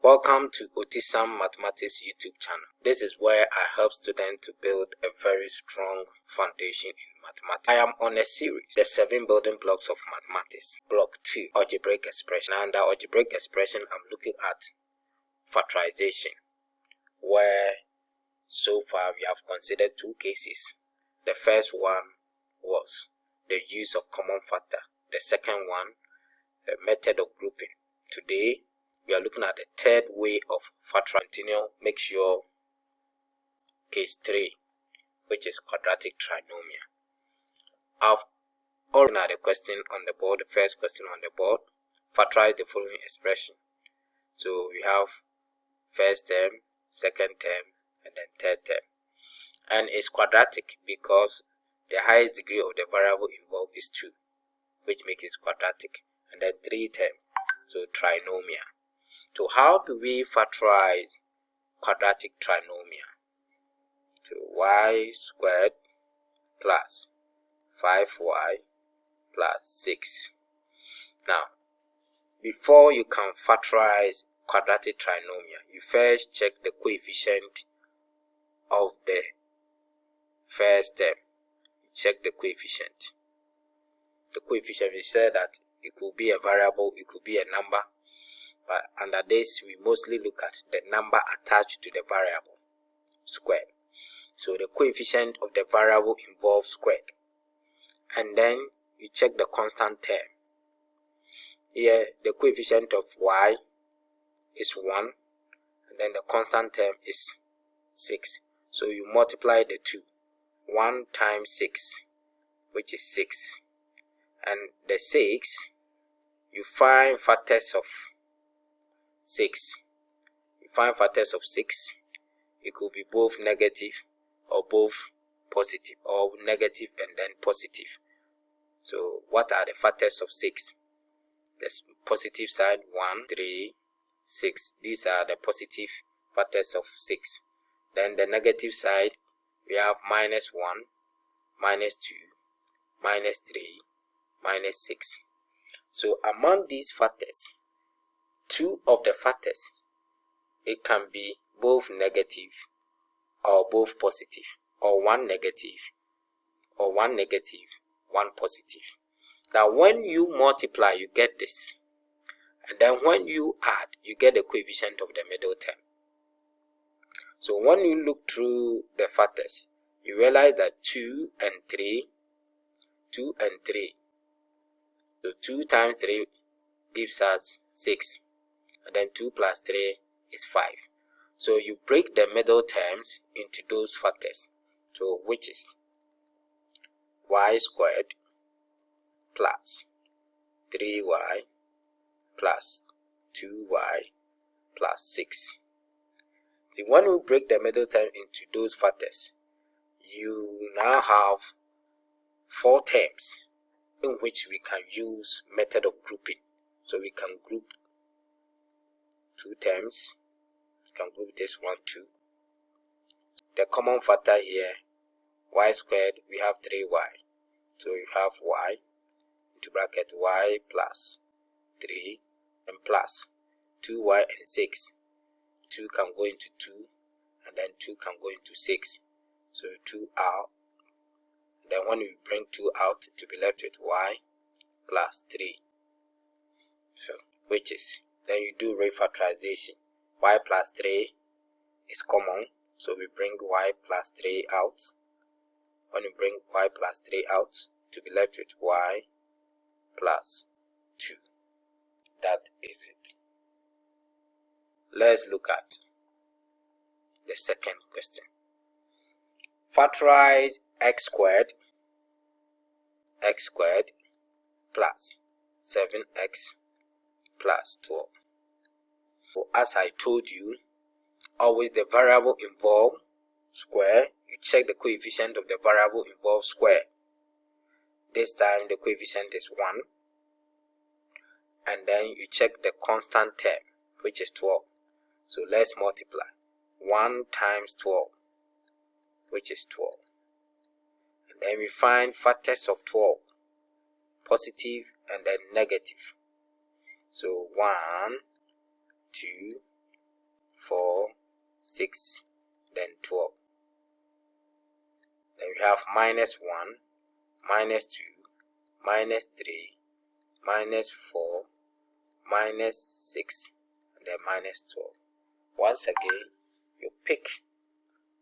Welcome to Otisam Mathematics YouTube channel. This is where I help students to build a very strong foundation in mathematics. I am on a series, the 7 building blocks of mathematics. Block 2, algebraic expression. Under algebraic expression, I'm looking at factorization, where so far we have considered 2 cases. The first one was the use of common factor. The second one, the method of grouping. Today, we are looking at the third way of factorization. Make sure case 3, which is quadratic trinomial. I've already had a question on the board, the first question on the board. Factorize the following expression. So we have first term, second term, and then third term. And it's quadratic because the highest degree of the variable involved is 2, which makes it quadratic. And then 3 terms, so trinomial. So how do we factorize quadratic trinomial? So y squared plus 5y plus 6. Now, before you can factorize quadratic trinomial, you first check the coefficient of the first term. Check the coefficient. The coefficient, we said that it could be a variable, it could be a number. But under this, we mostly look at the number attached to the variable, squared. So the coefficient of the variable involves squared. And then you check the constant term. Here, the coefficient of y is 1, and then the constant term is 6. So you multiply the two. 1 times 6, which is 6. And the 6, you find factors of 6. You find factors of 6. It could be both negative or both positive, or negative and then positive. So what are the factors of 6? The positive side 1, 3, 6. These are the positive factors of 6. Then the negative side, we have minus 1, minus 2, minus 3, minus 6. So among these factors, 2 of the factors, it can be both negative or both positive, or one negative, or one negative, one positive. Now when you multiply, you get this. And then when you add, you get the coefficient of the middle term. So when you look through the factors, you realize that 2 and 3, 2 and 3. So 2 times 3 gives us 6. And then 2 plus 3 is 5. So you break the middle terms into those factors. So which is y squared plus 3y plus 2y plus 6. See, when we break the middle term into those factors, you now have 4 terms in which we can use method of grouping. So we can group 2 terms. We can group this one too. The common factor here, y squared, we have 3y. So you have y into bracket y plus 3 and plus 2y and 6. 2 can go into 2 and then 2 can go into 6. So 2 out. Then when we bring 2 out, to be left with y plus 3. So which is, then you do refactorization. Y plus 3 is common, so we bring y plus 3 out. When we bring y plus 3 out, to be left with y plus 2. That is it. Let's look at the second question. Factorize x squared plus 7x plus 12. So as I told you, always the variable involved square. You check the coefficient of the variable involved square. This time the coefficient is 1. And then you check the constant term, which is 12. So let's multiply. 1 times 12, which is 12. And then we find factors of 12, positive and then negative. So 1, 2, 6, then 12. Then we have minus 1, minus 2, minus 3, minus 4, minus 6, and then minus 12. Once again, you pick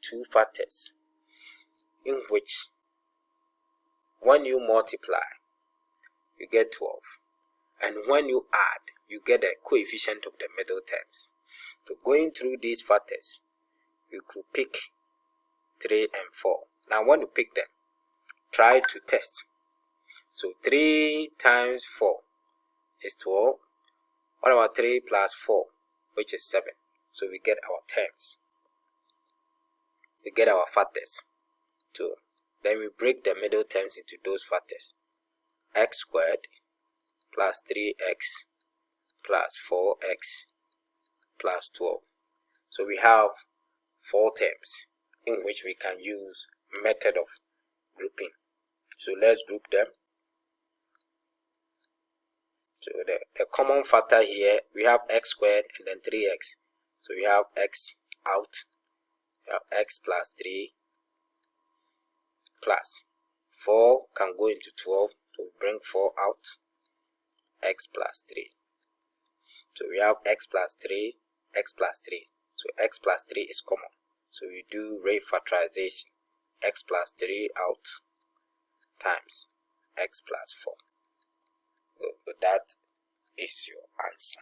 two factors in which when you multiply, you get 12. And when you add, you get the coefficient of the middle terms. So going through these factors, you could pick 3 and 4. Now when you pick them, try to test. So 3 times 4 is 12. What about 3 plus 4, which is 7? So we get our terms. We get our factors. So then we break the middle terms into those factors. X squared plus 3x plus 4x plus 12. So we have 4 terms in which we can use method of grouping. So let's group them. So the common factor here, we have x squared and then 3x. So we have x out. We have x plus 3 plus 4 can go into 12. So we bring 4 out. X plus 3. So we have x plus 3, x plus 3. So x plus 3 is common. So we do rate factorization. X plus 3 out times x plus 4. So that is your answer.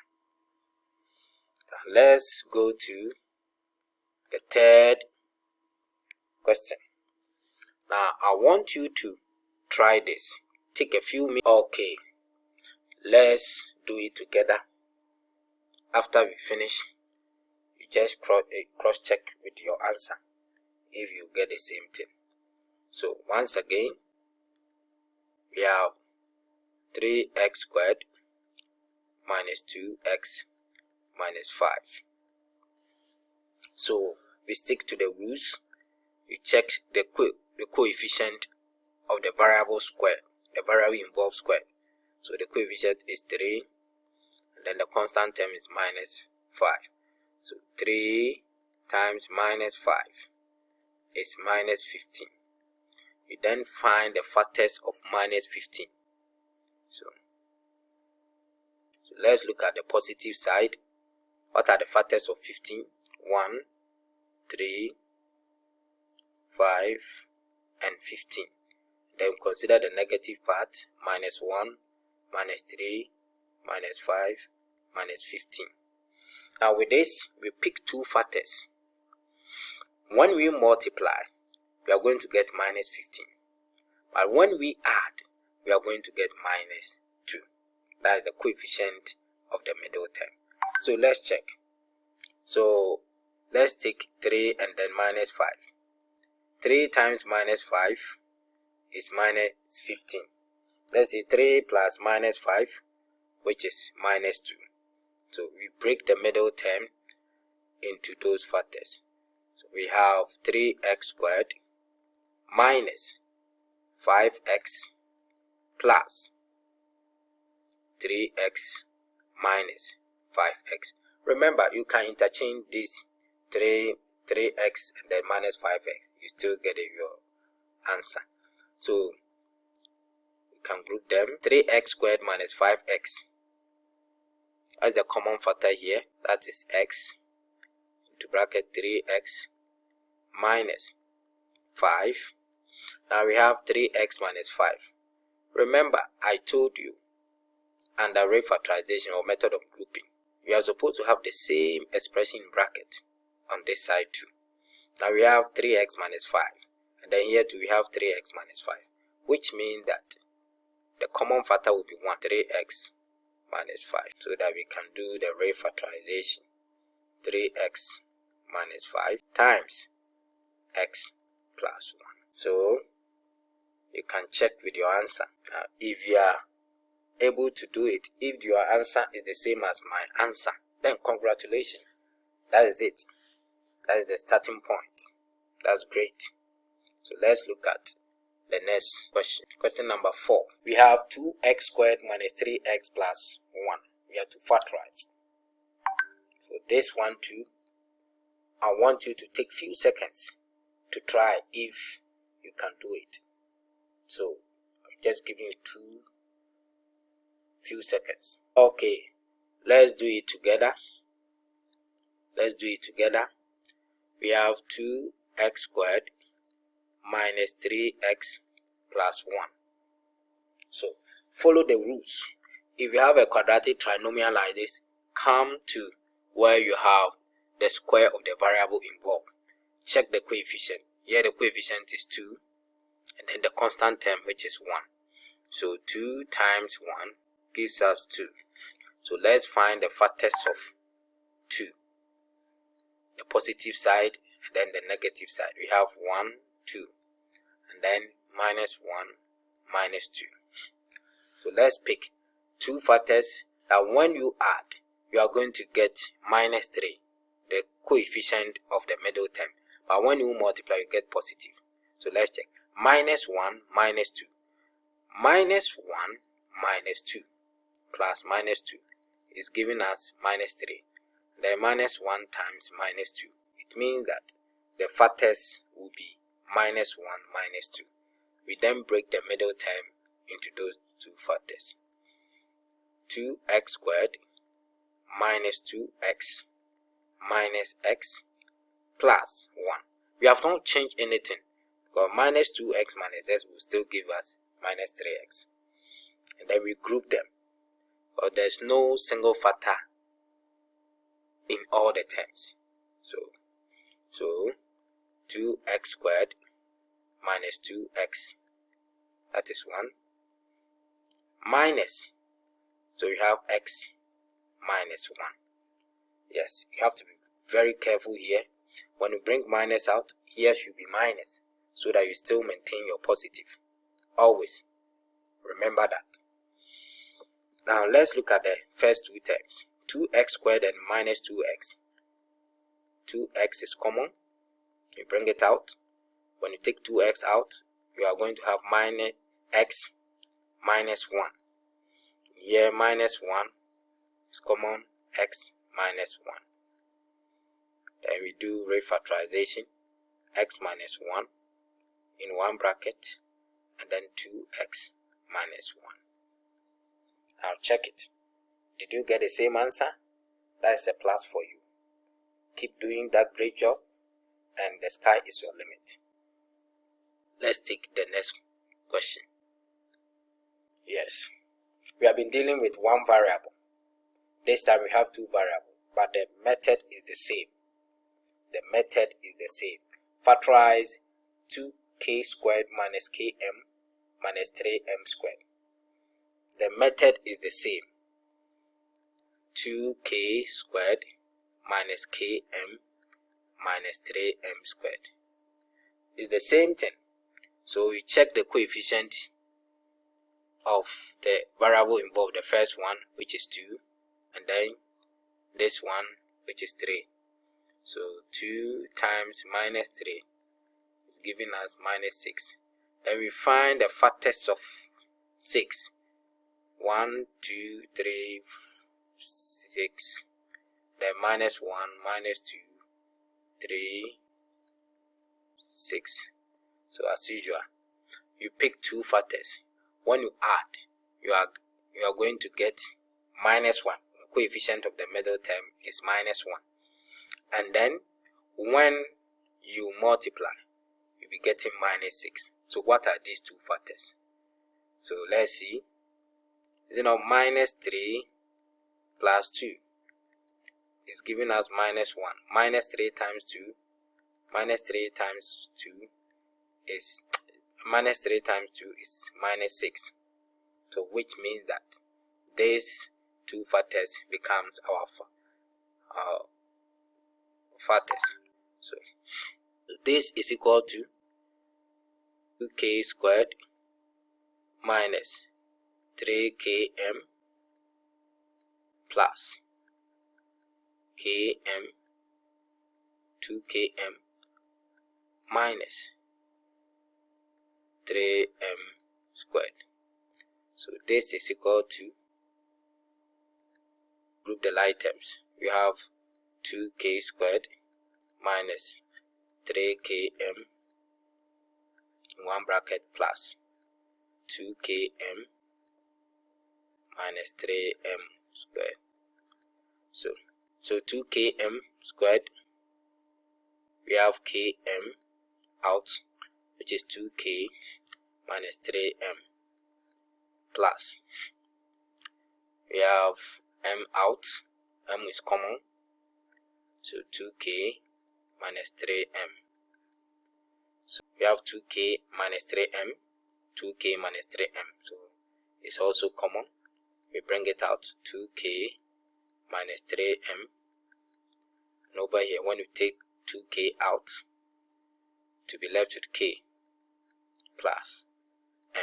Now let's go to the third question. Now I want you to try this. Take a few minutes. Okay, let's do it together. After we finish, you just cross check with your answer if you get the same thing. So once again, we have 3x squared minus 2x minus 5. So we stick to the rules. You check the coefficient of the variable square. The variable involves square. So the coefficient is 3, and then the constant term is minus 5. So 3 times minus 5 is minus 15. You then find the factors of minus 15. So let's look at the positive side. What are the factors of 15? 1, 3, 5, and 15. Then consider the negative part, minus 1, minus 3, minus 5, minus 15. Now with this, we pick two factors. When we multiply, we are going to get minus 15. But when we add, we are going to get minus 2. That is the coefficient of the middle term. So let's check. So let's take 3 and then minus 5. 3 times minus 5 is minus 15. Let's say 3 plus minus 5, which is minus 2. So we break the middle term into those factors. So we have 3x squared minus 5x plus 3x minus 5x. Remember, you can interchange this 3x and then minus 5x. You still get your answer. So we can group them. 3x squared minus 5x. As the common factor here, that is x into bracket 3x minus 5. Now we have 3x minus 5. Remember, I told you under rate factorization or method of grouping, we are supposed to have the same expression in bracket on this side too. Now we have 3x minus 5, and then here too we have 3x minus 5, which means that the common factor will be 1, 3x minus 5, so that we can do the rate factorization. 3x minus 5 times x plus 1. So you can check with your answer. Now, if you are able to do it, if your answer is the same as my answer, then congratulations. That is it. That is the starting point. That's great. So let's look at the next question. Question number 4. We have 2x squared minus 3x plus 1. We have to factorize. So this one too, I want you to take few seconds to try if you can do it. So I'm just giving you few seconds. Okay, let's do it together. We have 2x squared minus 3x plus 1. So follow the rules. If you have a quadratic trinomial like this, come to where you have the square of the variable involved. Check the coefficient. Here the coefficient is 2, and then the constant term, which is 1. So 2 times 1 gives us 2. So let's find the factors of 2. The positive side and then the negative side. We have 1, 2, and then minus 1, minus 2. So let's pick 2 factors that when you add, you are going to get minus 3, the coefficient of the middle term. But when you multiply, you get positive. So let's check. Minus 1, minus 2. Minus 1, minus 2, plus minus 2 is giving us minus 3. Then minus 1 times minus 2. It means that the factors will be minus 1, minus 2. We then break the middle term into those 2 factors. 2x squared minus 2x minus x plus 1. We have not changed anything, because minus 2x minus x will still give us minus 3x. And then we group them, but there's no single factor in all the terms. So 2x squared minus 2x, that is 1, minus, so you have x minus 1. Yes, you have to be very careful here. When you bring minus out, here should be minus, so that you still maintain your positive. Always remember that. Now let's look at the first 2 terms. 2x squared and minus 2x. 2x is common. You bring it out. When you take 2x out, you are going to have minus x minus 1. Here minus 1 is common, x minus 1. Then we do refactorization. X minus 1 in one bracket, and then 2x minus 1. Now check it. Did you get the same answer? That is a plus for you. Keep doing that great job, and the sky is your limit. Let's take the next question. Yes, we have been dealing with one variable. This time we have 2 variables, but the method is the same. Factorize 2k squared minus km minus 3m squared. The method is the same. 2k squared minus km minus 3m squared is the same thing. So we check the coefficient of the variable involved. The first one, which is 2, and then this one, which is 3. So 2 times minus 3 is giving us minus 6. Then we find the factors of 6. 1, 2, 3, 6. Then minus 1, minus 2, 3, 6. So as usual, you pick 2 factors. When you add, you are going to get minus 1. The coefficient of the middle term is minus 1. And then when you multiply, you'll be getting minus 6. So what are these 2 factors? So let's see. Minus 3 plus 2 is giving us minus 1. Minus 3 times 2. Minus 3 times 2 is minus 3 times 2 is minus 6. So which means that these 2 factors becomes our factors. So this is equal to 2k squared minus 3km plus km 2km minus 3m squared. So this is equal to, group the like terms. We have 2k squared minus 3km in one bracket plus 2km minus 3m squared. So 2km squared, we have km out, which is 2k minus 3m plus, we have m out, m is common, so 2k minus 3m. So we have 2k minus 3m, 2k minus 3m, so it's also common. We bring it out, 2k minus 3m, and over here when we take 2k out, to be left with k plus m.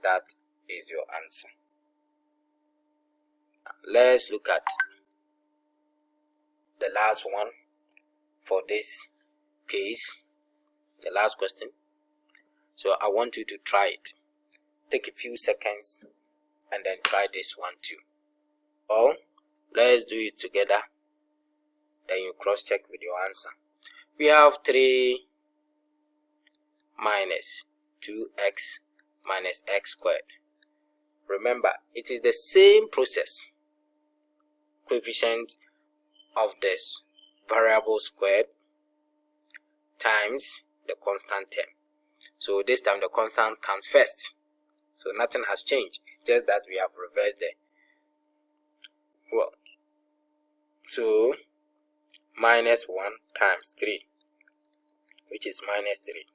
That is your answer. Let's look at the last one for this case, the last question. So I want you to try it. Take a few seconds and then try this one too. Or let's do it together, then you cross check with your answer. We have 3 minus 2x minus x squared. Remember, it is the same process. Coefficient of this variable squared times the constant term. So this time the constant comes first. So nothing has changed, just that we have reversed the so minus 1 times 3, which is minus 3.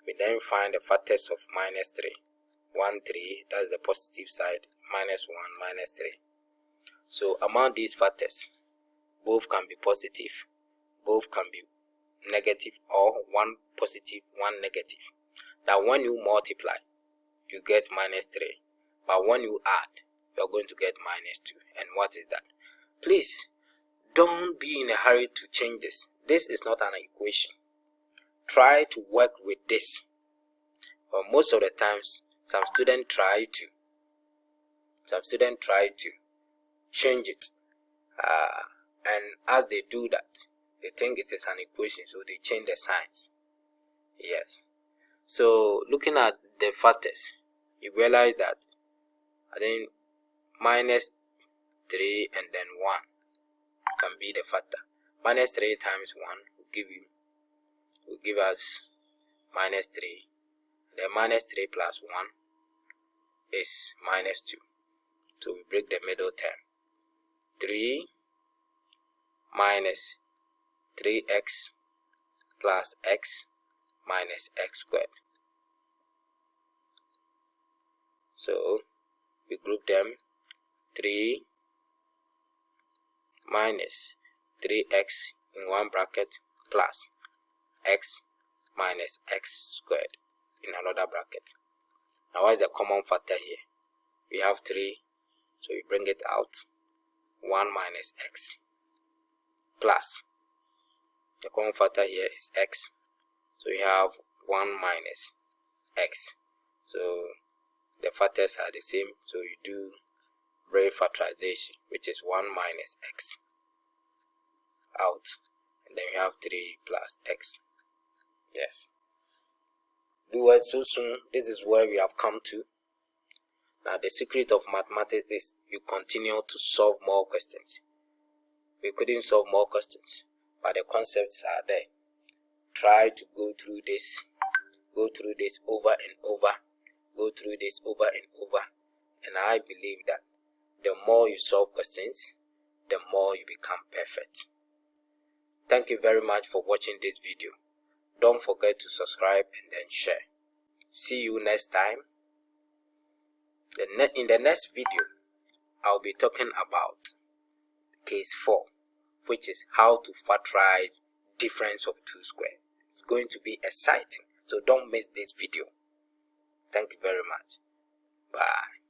We then find the factors of minus 3. 1, 3, that's the positive side, minus 1, minus 3. So among these factors, both can be positive, both can be negative, or one positive, one negative. Now when you multiply, you get minus 3. But when you add, you're going to get minus 2. And what is that? Please, don't be in a hurry to change this. This is not an equation. Try to work with this. But most of the times, some students try to change it. And as they do that, they think it is an equation, so they change the signs. Yes. So looking at the factors, you realize that I think minus 3 and then 1 can be the factor. Minus 3 times 1 will give us minus 3. Then minus 3 plus 1 is minus 2. So we break the middle term. 3 minus 3x plus x minus x squared. So we group them. 3 minus 3x in one bracket plus x minus x squared in another bracket. Now what is the common factor here? We have 3, so we bring it out. 1 minus x plus the common factor here is x, so we have 1 minus x. So the factors are the same, so you do Algebraic factorization, which is 1 minus x out, and then we have 3 plus x. Yes, viewers, so soon this is where we have come to. Now the secret of mathematics is you continue to solve more questions. We couldn't solve more questions, but the concepts are there. Try to go through this over and over, and I believe that the more you solve questions, the more you become perfect. Thank you very much for watching this video. Don't forget to subscribe and then share. See you next time. In the next video, I'll be talking about case 4, which is how to factorize difference of 2 squared. It's going to be exciting, so don't miss this video. Thank you very much. Bye.